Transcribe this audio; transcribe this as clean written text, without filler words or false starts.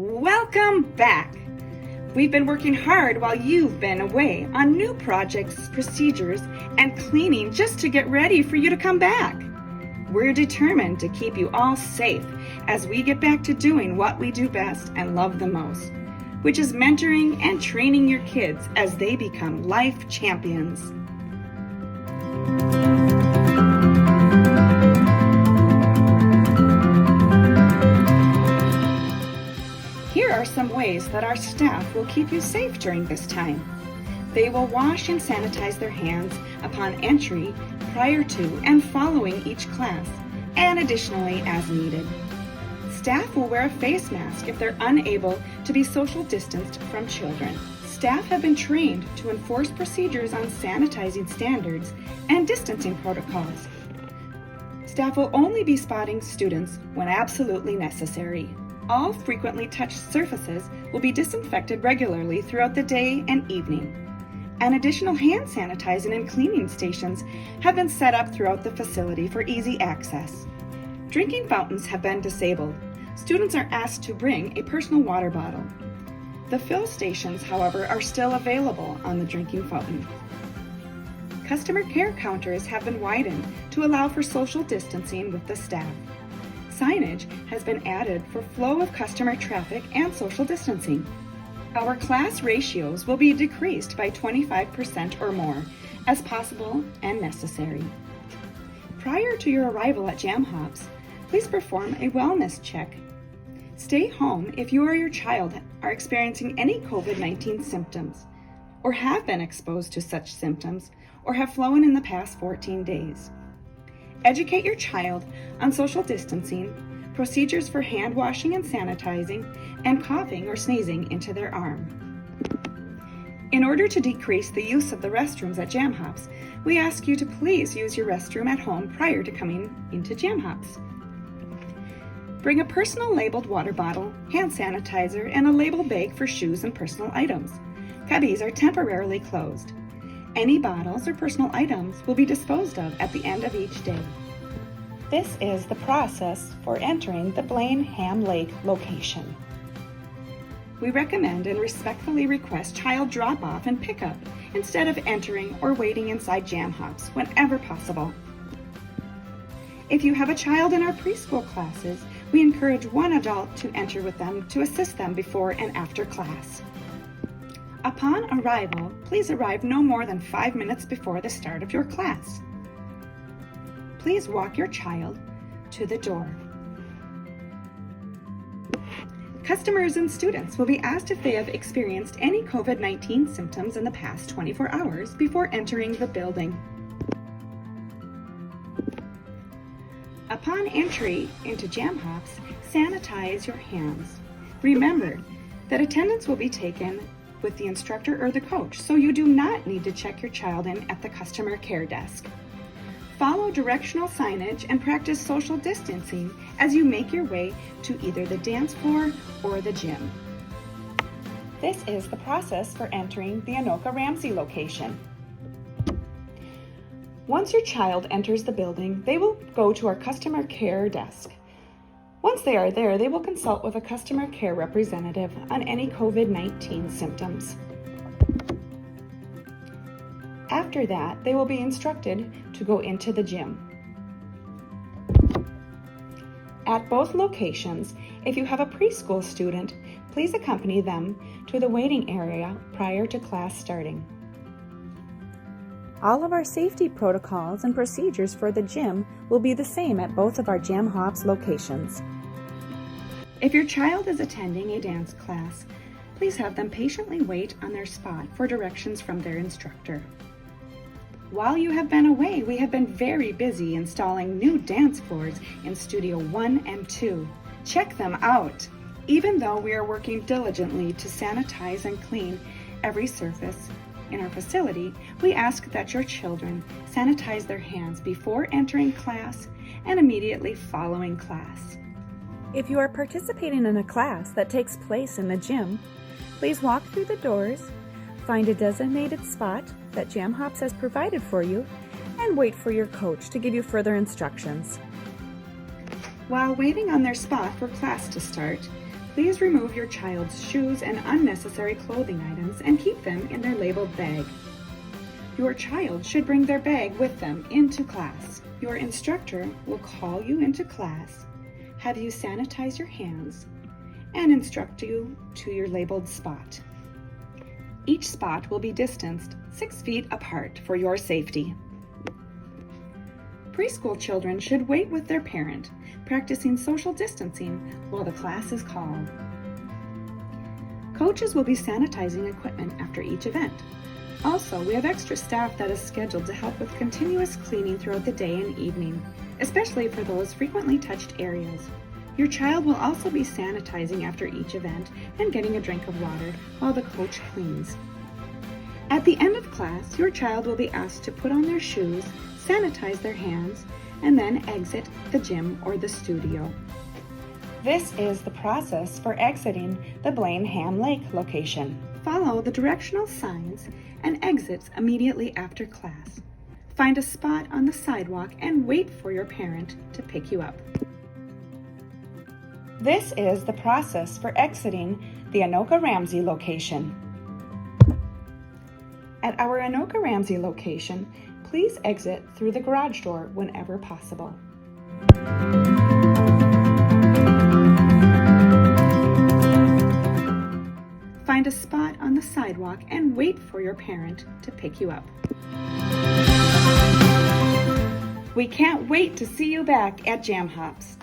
Welcome back! We've been working hard while you've been away on new projects, procedures, and cleaning just to get ready for you to come back. We're determined to keep you all safe as we get back to doing what we do best and love the most, which is mentoring and training your kids as they become life champions. Here are some ways that our staff will keep you safe during this time. They will wash and sanitize their hands upon entry, prior to, and following each class, and additionally as needed. Staff will wear a face mask if they're unable to be social distanced from children. Staff have been trained to enforce procedures on sanitizing standards and distancing protocols. Staff will only be spotting students when absolutely necessary. All frequently touched surfaces will be disinfected regularly throughout the day and evening. And additional hand sanitizing and cleaning stations have been set up throughout the facility for easy access. Drinking fountains have been disabled. Students are asked to bring a personal water bottle. The fill stations, however, are still available on the drinking fountain. Customer care counters have been widened to allow for social distancing with the staff. Signage has been added for flow of customer traffic and social distancing. Our class ratios will be decreased by 25% or more as possible and necessary. Prior to your arrival at Jam Hops, please perform a wellness check. Stay home if you or your child are experiencing any COVID-19 symptoms, or have been exposed to such symptoms, or have flown in the past 14 days. Educate your child on social distancing, procedures for hand washing and sanitizing, and coughing or sneezing into their arm. In order to decrease the use of the restrooms at Jam Hops, we ask you to please use your restroom at home prior to coming into Jam Hops. Bring a personal labeled water bottle, hand sanitizer, and a label bag for shoes and personal items. Cubbies are temporarily closed. Any bottles or personal items will be disposed of at the end of each day. This is the process for entering the Blaine Ham Lake location. We recommend and respectfully request child drop-off and pickup instead of entering or waiting inside Jam Hops whenever possible. If you have a child in our preschool classes, we encourage one adult to enter with them to assist them before and after class. Upon arrival, please arrive no more than 5 minutes before the start of your class. Please walk your child to the door. Customers and students will be asked if they have experienced any COVID-19 symptoms in the past 24 hours before entering the building. Upon entry into Jam Hops, sanitize your hands. Remember that attendance will be taken with the instructor or the coach, so you do not need to check your child in at the customer care desk. Follow directional signage and practice social distancing as you make your way to either the dance floor or the gym. This is the process for entering the Anoka-Ramsey location. Once your child enters the building, they will go to our customer care desk. Once they are there, they will consult with a customer care representative on any COVID-19 symptoms. After that, they will be instructed to go into the gym. At both locations, if you have a preschool student, please accompany them to the waiting area prior to class starting. All of our safety protocols and procedures for the gym will be the same at both of our Jam Hops locations. If your child is attending a dance class, please have them patiently wait on their spot for directions from their instructor. While you have been away, we have been very busy installing new dance floors in Studio 1 and 2. Check them out! Even though we are working diligently to sanitize and clean every surface in our facility, we ask that your children sanitize their hands before entering class and immediately following class. If you are participating in a class that takes place in the gym, please walk through the doors, find a designated spot that Jam Hops has provided for you, and wait for your coach to give you further instructions. While waiting on their spot for class to start, Please remove your child's shoes and unnecessary clothing items and keep them in their labeled bag. Your child should bring their bag with them into class. Your instructor will call you into class, have you sanitize your hands, and instruct you to your labeled spot. Each spot will be distanced 6 feet apart for your safety. Preschool children should wait with their parent, practicing social distancing while the class is called. Coaches will be sanitizing equipment after each event. Also, we have extra staff that is scheduled to help with continuous cleaning throughout the day and evening, especially for those frequently touched areas. Your child will also be sanitizing after each event and getting a drink of water while the coach cleans. At the end of class, your child will be asked to put on their shoes, sanitize their hands, and then exit the gym or the studio. This is the process for exiting the Blaine Ham Lake location. Follow the directional signs and exits immediately after class. Find a spot on the sidewalk and wait for your parent to pick you up. This is the process for exiting the Anoka-Ramsey location. At our Anoka-Ramsey location, please exit through the garage door whenever possible. Find a spot on the sidewalk and wait for your parent to pick you up. We can't wait to see you back at Jam Hops.